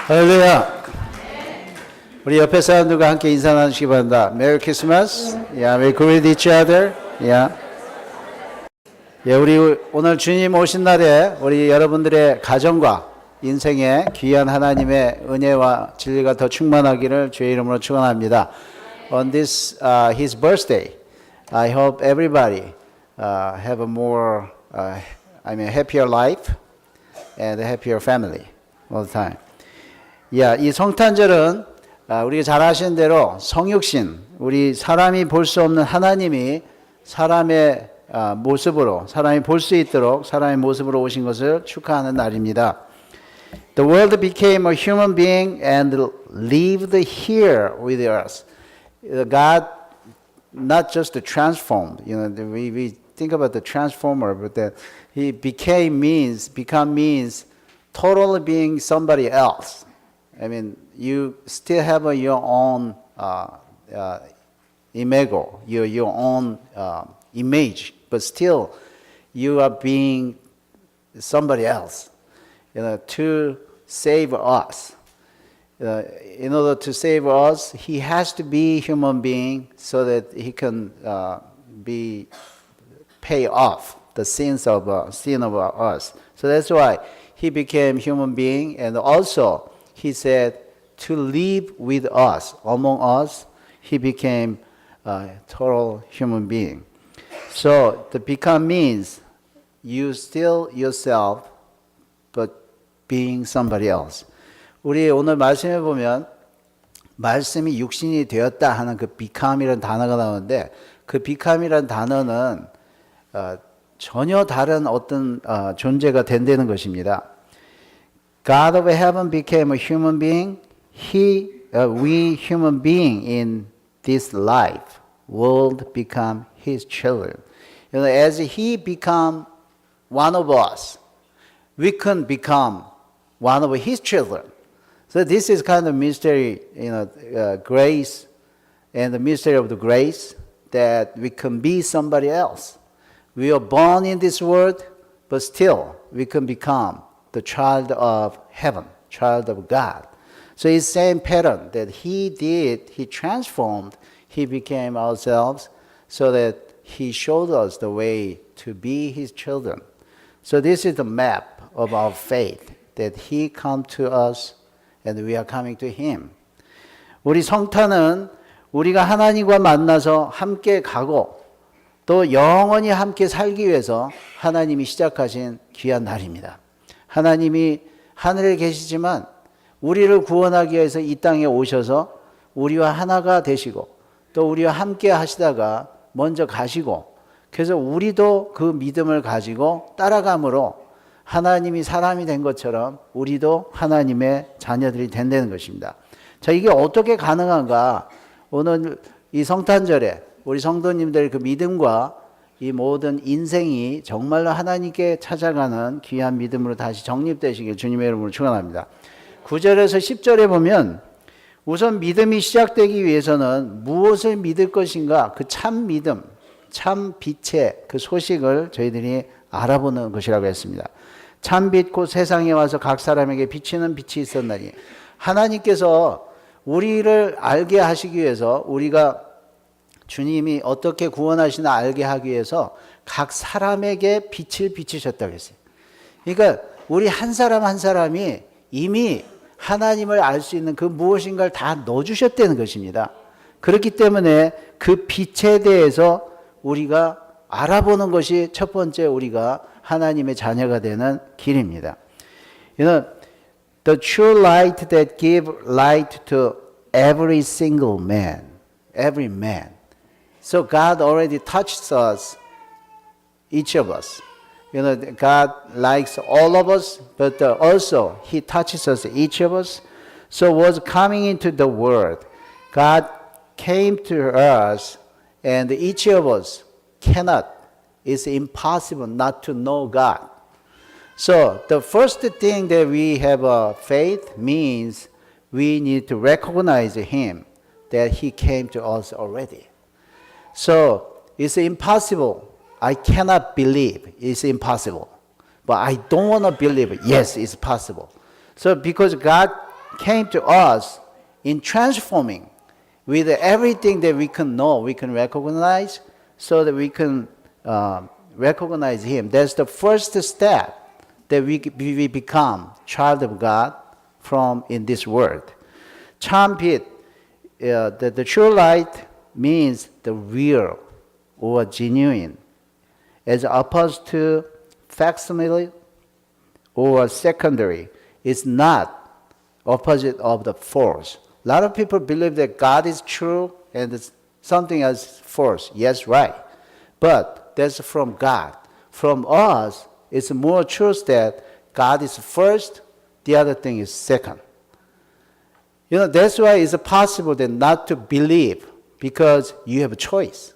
할렐루야. 우리 옆에 사람들과 함께 인사 나누시기 바랍니다. Merry Christmas. Yeah, we greet each other. Yeah. 예, 우리 오늘 주님 오신 날에 우리 여러분들의 가정과 인생에 귀한 하나님의 은혜와 진리가 더 충만하기를 주의 이름으로 축원합니다. On this his birthday, I hope everybody have a more happier life and a happier family all the time. 야, 이 성탄절은 우리가 잘 아시는 대로 성육신, 우리 사람이 볼 수 없는 하나님이 사람의 모습으로, 사람이 볼 수 있도록 사람의 모습으로 오신 것을 축하하는 날입니다. The world became a human being and lived here with us. God not just transformed, we think about the transformer, but that he become means totally being somebody else. I mean, you still have your own imago, your own image, but still you are being somebody else, to save us. In order to save us, he has to be human being so that he can pay off the sin of us. So that's why he became human being, and also he said to live with us, among us, he became a total human being. So the become means you still yourself, but being somebody else. 우리 오늘 말씀해 보면 말씀이 육신이 되었다 하는 그 become이라는 단어가 나오는데 그 become이라는 단어는 전혀 다른 어떤 존재가 된다는 것입니다. God of heaven became a human being. We human being in this life world become his children. As he become one of us, we can become one of his children. So this is kind of mystery, grace, and the mystery of the grace that we can be somebody else. We are born in this world, but still we can become the child of heaven, child of God. So it's the same pattern that he did, he transformed, he became ourselves so that he showed us the way to be his children. So this is the map of our faith, that he come to us and we are coming to him. 우리 성탄은 우리가 하나님과 만나서 함께 가고 또 영원히 함께 살기 위해서 하나님이 시작하신 귀한 날입니다. 하나님이 하늘에 계시지만 우리를 구원하기 위해서 이 땅에 오셔서 우리와 하나가 되시고 또 우리와 함께 하시다가 먼저 가시고 그래서 우리도 그 믿음을 가지고 따라감으로 하나님이 사람이 된 것처럼 우리도 하나님의 자녀들이 된다는 것입니다. 자, 이게 어떻게 가능한가? 오늘 이 성탄절에 우리 성도님들 그 믿음과 이 모든 인생이 정말로 하나님께 찾아가는 귀한 믿음으로 다시 정립되시길 주님의 이름으로 축원합니다. 9절에서 10절에 보면 우선 믿음이 시작되기 위해서는 무엇을 믿을 것인가? 그 참 믿음, 참 빛의 그 소식을 저희들이 알아보는 것이라고 했습니다. 참 빛 곧 세상에 와서 각 사람에게 비치는 빛이 있었나니 하나님께서 우리를 알게 하시기 위해서 우리가 주님이 어떻게 구원하시나 알게 하기 위해서 각 사람에게 빛을 비치셨다고 했어요. 그러니까 우리 한 사람 한 사람이 이미 하나님을 알 수 있는 그 무엇인가를 다 넣어주셨다는 것입니다. 그렇기 때문에 그 빛에 대해서 우리가 알아보는 것이 첫 번째 우리가 하나님의 자녀가 되는 길입니다. The true light that give light to every single man, every man. So God already touched us, each of us. God likes all of us, but also He touches us, each of us. So was coming into the world. God came to us, and each of us cannot, it's impossible not to know God. So the first thing that we have faith means we need to recognize Him, that He came to us already. So it's impossible. I cannot believe it's impossible. But I don't want to believe it. Yes, it's possible. So because God came to us in transforming with everything that we can know, we can recognize, so that we can recognize Him. That's the first step that we become child of God from in this world. 참빛, the true light means the real or genuine, as opposed to facsimile or secondary. It's not opposite of the false. A lot of people believe that God is true and something else false. Yes, right. But that's from God. From us, it's more truth that God is first, the other thing is second. You know, that's why it's possible then not to believe, because you have a choice.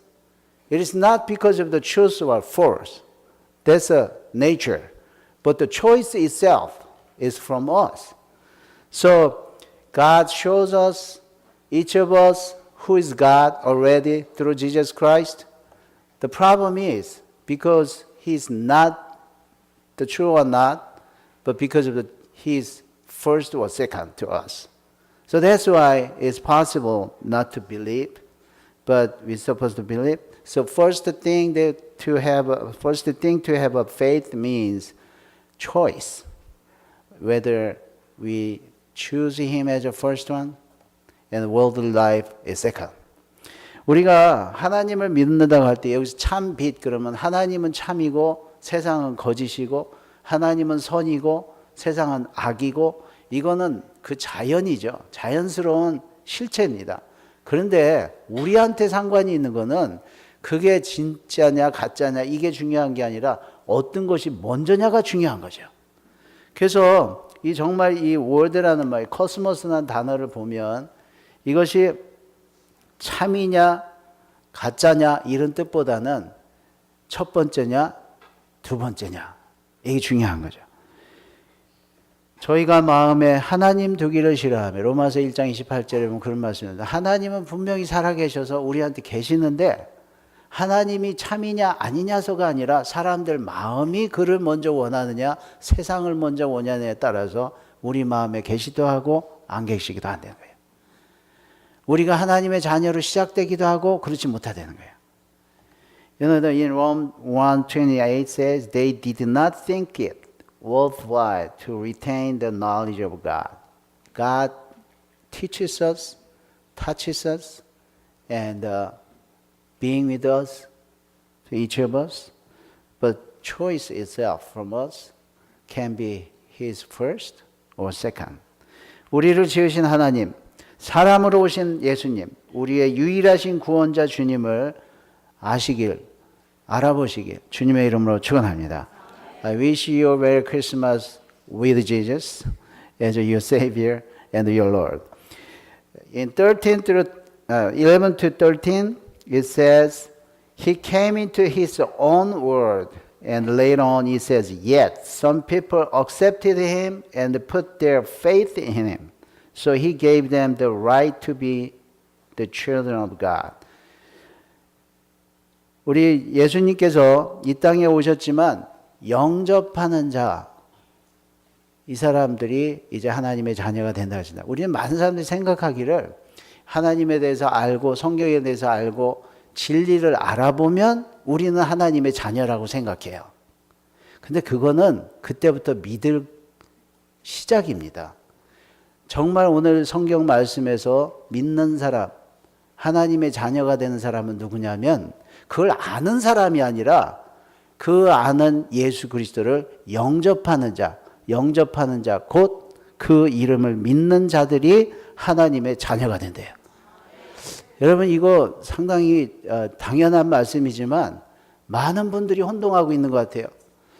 It is not because of the truth or false. That's a nature. But the choice itself is from us. So God shows us, each of us, who is God already through Jesus Christ. The problem is, because He's not the true or not, but because of He's first or second to us. So that's why it's possible not to believe, but we're supposed to believe. So first thing to have a faith means choice, whether we choose Him as the first one and worldly life is second. 우리가 하나님을 믿는다고 할 때 여기서 참 빛 그러면 하나님은 참이고 세상은 거짓이고 하나님은 선이고 세상은 악이고, 이거는 그 자연이죠. 자연스러운 실체입니다. 그런데 우리한테 상관이 있는 거는 그게 진짜냐 가짜냐 이게 중요한 게 아니라 어떤 것이 먼저냐가 중요한 거죠. 그래서 정말 이 월드라는 말, 코스모스라는 단어를 보면 이것이 참이냐 가짜냐 이런 뜻보다는 첫 번째냐 두 번째냐 이게 중요한 거죠. 저희가 마음에 하나님 두기를 싫어하며 로마서 1장 28절에 보면 그런 말씀입니다. 하나님은 분명히 살아계셔서 우리한테 계시는데 하나님이 참이냐 아니냐서가 아니라 사람들 마음이 그를 먼저 원하느냐 세상을 먼저 원하느냐에 따라서 우리 마음에 계시도 하고 안 계시기도 한다는 거예요. 우리가 하나님의 자녀로 시작되기도 하고 그렇지 못하다는 거예요. You know, in Rome 1:28 says, they did not think it worthwhile to retain the knowledge of God. God teaches us, touches us, and being with us, to each of us. But choice itself from us can be His first or second. 우리를 지으신 하나님, 사람으로 오신 예수님, 우리의 유일하신 구원자 주님을 알아보시길 주님의 이름으로 축원합니다. I wish you a Merry Christmas with Jesus as your Savior and your Lord. In 11 to 13, it says, He came into His own world, and later on it says, yet some people accepted Him and put their faith in Him. So He gave them the right to be the children of God. 우리 예수님께서 이 땅에 오셨지만 영접하는 자, 이 사람들이 이제 하나님의 자녀가 된다 하신다. 우리는 많은 사람들이 생각하기를 하나님에 대해서 알고 성경에 대해서 알고 진리를 알아보면 우리는 하나님의 자녀라고 생각해요. 근데 그거는 그때부터 믿을 시작입니다. 정말 오늘 성경 말씀에서 믿는 사람, 하나님의 자녀가 되는 사람은 누구냐면 그걸 아는 사람이 아니라 그 아는 예수 그리스도를 영접하는 자, 곧 그 이름을 믿는 자들이 하나님의 자녀가 된대요. 여러분 이거 상당히 당연한 말씀이지만 많은 분들이 혼동하고 있는 것 같아요.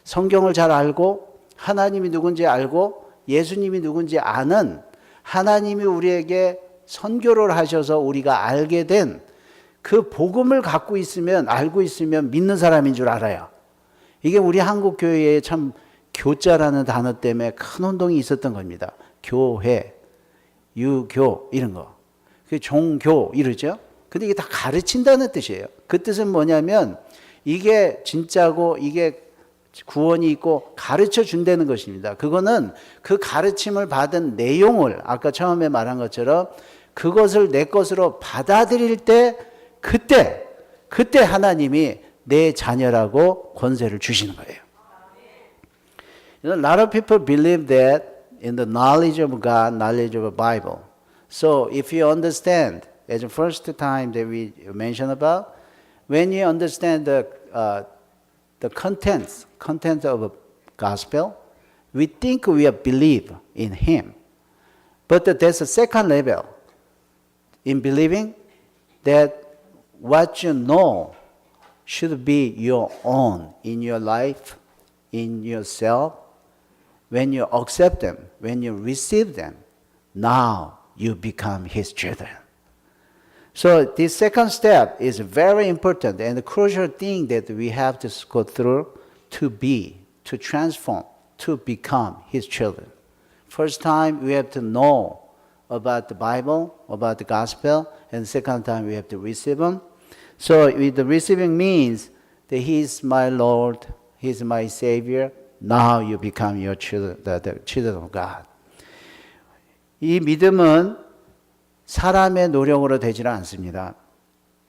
성경을 잘 알고 하나님이 누군지 알고 예수님이 누군지 아는, 하나님이 우리에게 선교를 하셔서 우리가 알게 된 그 복음을 갖고 있으면, 알고 있으면 믿는 사람인 줄 알아요. 이게 우리 한국 교회에 참 교자라는 단어 때문에 큰 혼동이 있었던 겁니다. 교회, 유교 이런 거. 그 종교 이러죠. 근데 이게 다 가르친다는 뜻이에요. 그 뜻은 뭐냐면 이게 진짜고 이게 구원이 있고 가르쳐 준다는 것입니다. 그거는 그 가르침을 받은 내용을 아까 처음에 말한 것처럼 그것을 내 것으로 받아들일 때 그때 하나님이 내 자녀라고 권세를 주시는 거예요. You know, a lot of people believe that in the knowledge of God, knowledge of the Bible. So if you understand, as the first time that we mentioned about, when you understand the content of the gospel, we think we believe in Him. But there's a second level in believing that what you know should be your own in your life, in yourself. When you accept them, when you receive them, now you become His children. So this second step is very important and a crucial thing that we have to go through to be, to transform, to become His children. First time we have to know about the Bible, about the gospel, and second time we have to receive them. So the receiving means that He is my Lord, He is my Savior. Now you become your children, the children of God. 이 믿음은 사람의 노력으로 되지는 않습니다.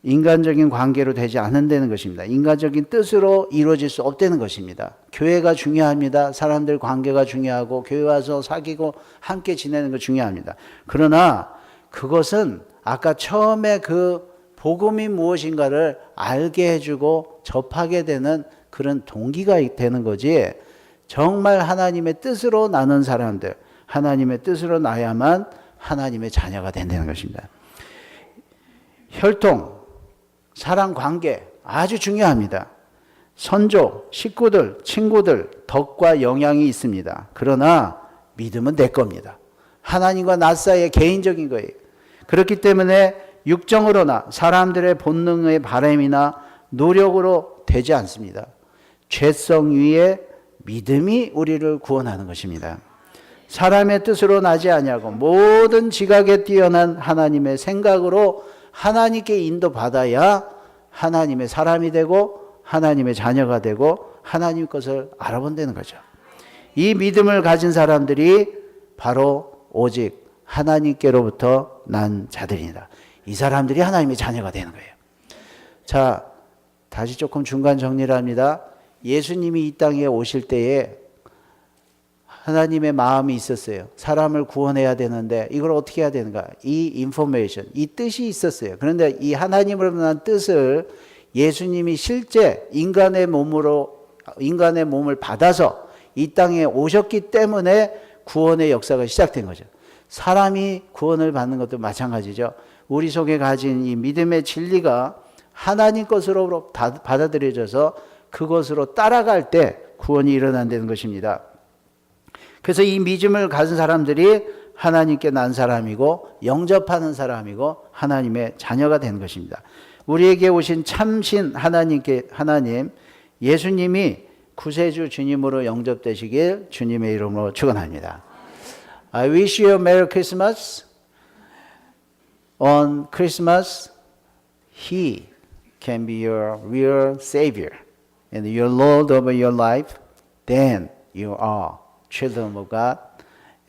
인간적인 관계로 되지 않는다는 것입니다. 인간적인 뜻으로 이루어질 수 없다는 것입니다. 교회가 중요합니다. 사람들 관계가 중요하고 교회 와서 사귀고 함께 지내는 거 중요합니다. 그러나 그것은 아까 처음에 그 복음이 무엇인가를 알게 해주고 접하게 되는 그런 동기가 되는 거지, 정말 하나님의 뜻으로 나는 사람들, 하나님의 뜻으로 나야만 하나님의 자녀가 된다는 것입니다. 혈통, 사랑 관계 아주 중요합니다. 선조, 식구들, 친구들 덕과 영향이 있습니다. 그러나 믿음은 내 겁니다. 하나님과 나 사이의 개인적인 거예요. 그렇기 때문에 육정으로나 사람들의 본능의 바람이나 노력으로 되지 않습니다. 죄성 위에 믿음이 우리를 구원하는 것입니다. 사람의 뜻으로 나지 아니하고 모든 지각에 뛰어난 하나님의 생각으로 하나님께 인도받아야 하나님의 사람이 되고 하나님의 자녀가 되고 하나님 것을 알아본다는 거죠. 이 믿음을 가진 사람들이 바로 오직 하나님께로부터 난 자들이다. 이 사람들이 하나님의 자녀가 되는 거예요. 자, 다시 조금 중간 정리를 합니다. 예수님이 이 땅에 오실 때에 하나님의 마음이 있었어요. 사람을 구원해야 되는데 이걸 어떻게 해야 되는가? 이 인포메이션, 이 뜻이 있었어요. 그런데 이 하나님으로부터 난 뜻을 예수님이 실제 인간의 몸을 받아서 이 땅에 오셨기 때문에 구원의 역사가 시작된 거죠. 사람이 구원을 받는 것도 마찬가지죠. 우리 속에 가진 이 믿음의 진리가 하나님 것으로 받아들여져서 그것으로 따라갈 때 구원이 일어난다는 것입니다. 그래서 이 믿음을 가진 사람들이 하나님께 난 사람이고 영접하는 사람이고 하나님의 자녀가 되는 것입니다. 우리에게 오신 참신 하나님 예수님이 구세주 주님으로 영접되시길 주님의 이름으로 축원합니다. I wish you a Merry Christmas. On Christmas, He can be your real Savior and your Lord over your life. Then you are children of God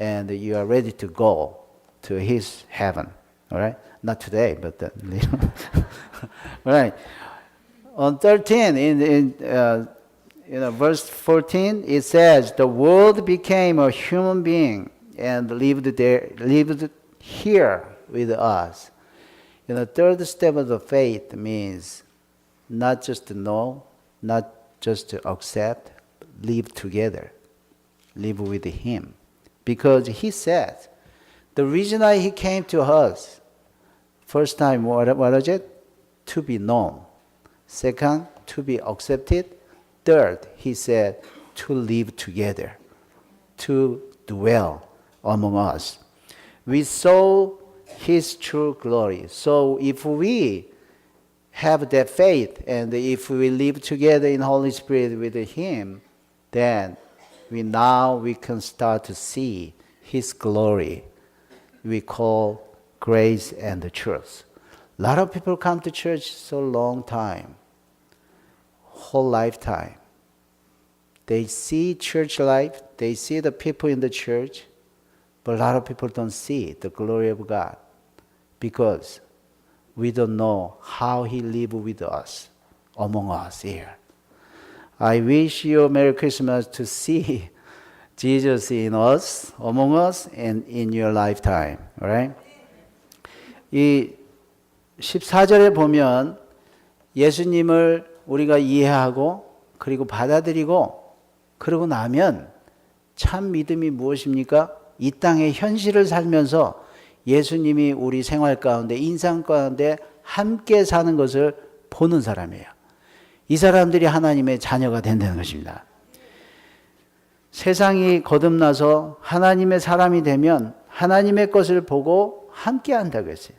and you are ready to go to His heaven. All right? Not today, but all right. On 13, in verse 14, it says, "The Word became a human being and lived here with us." The third step of the faith means not just to know, not just to accept, live together, live with Him. Because He said, the reason why He came to us, first time, what is it? To be known. Second, to be accepted. Third, He said, to live together, to dwell among us. We saw His true glory. So if we have that faith and if we live together in Holy Spirit with Him, then we can start to see His glory. We call grace and the truth. A lot of people come to church so long time, whole lifetime. they see church life, they see the people in the church, but a lot of people don't see the glory of God because we don't know how He lives with us, among us here. I wish you a Merry Christmas to see Jesus in us, among us, and in your lifetime. Alright? 이 14절에 보면 예수님을 우리가 이해하고 그리고 받아들이고 그러고 나면 참 믿음이 무엇입니까? 이 땅의 현실을 살면서 예수님이 우리 생활 가운데, 인상 가운데 함께 사는 것을 보는 사람이에요. 이 사람들이 하나님의 자녀가 된다는 것입니다. 세상이 거듭나서 하나님의 사람이 되면 하나님의 것을 보고 함께 한다고 했어요.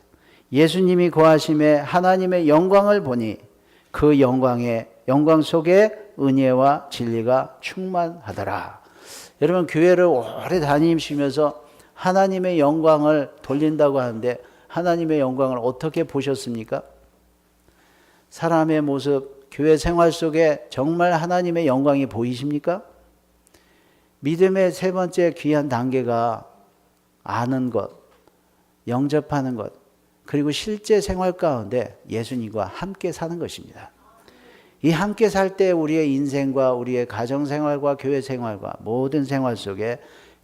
예수님이 거하심에 하나님의 영광을 보니 그 영광 속에 은혜와 진리가 충만하더라. 여러분 교회를 오래 다니시면서 하나님의 영광을 돌린다고 하는데 하나님의 영광을 어떻게 보셨습니까? 사람의 모습, 교회 생활 속에 정말 하나님의 영광이 보이십니까? 믿음의 세 번째 귀한 단계가 아는 것, 영접하는 것, 그리고 실제 생활 가운데 예수님과 함께 사는 것입니다. 이 함께 살 때 우리의 인생과 우리의 가정생활과 교회생활과 모든 생활 속에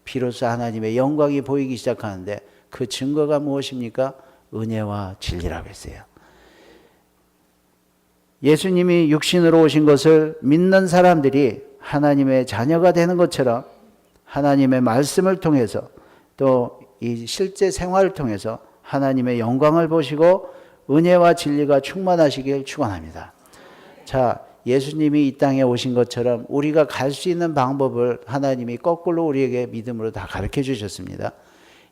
비로소 하나님의 영광이 보이기 시작하는데 그 증거가 무엇입니까? 은혜와 진리라고 했어요. 예수님이 육신으로 오신 것을 믿는 사람들이 하나님의 자녀가 되는 것처럼 하나님의 말씀을 통해서 또 이 실제 생활을 통해서 하나님의 영광을 보시고 은혜와 진리가 충만하시길 축원합니다. 자, 예수님이 이 땅에 오신 것처럼 우리가 갈 수 있는 방법을 하나님이 거꾸로 우리에게 믿음으로 다 가르쳐 주셨습니다.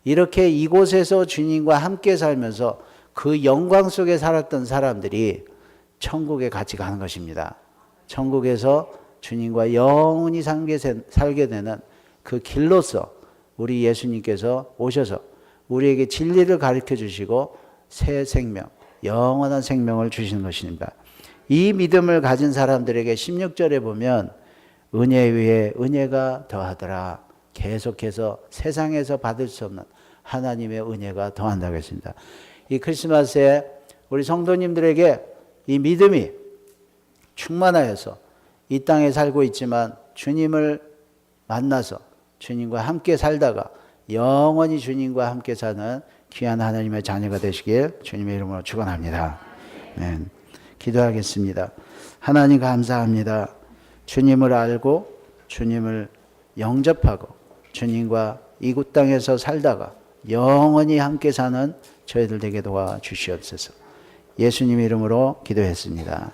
이렇게 이곳에서 주님과 함께 살면서 그 영광 속에 살았던 사람들이 천국에 같이 가는 것입니다. 천국에서 주님과 영원히 살게 되는 그 길로서 우리 예수님께서 오셔서 우리에게 진리를 가르쳐 주시고 새 생명, 영원한 생명을 주시는 것입니다. 이 믿음을 가진 사람들에게 16절에 보면 은혜 위에 은혜가 더하더라. 계속해서 세상에서 받을 수 없는 하나님의 은혜가 더한다고 했습니다. 이 크리스마스에 우리 성도님들에게 이 믿음이 충만하여서 이 땅에 살고 있지만 주님을 만나서 주님과 함께 살다가 영원히 주님과 함께 사는 귀한 하나님의 자녀가 되시길 주님의 이름으로 축원합니다. 네. 기도하겠습니다. 하나님 감사합니다. 주님을 알고 주님을 영접하고 주님과 이곳 땅에서 살다가 영원히 함께 사는 저희들 되게 도와주시옵소서. 예수님 이름으로 기도했습니다.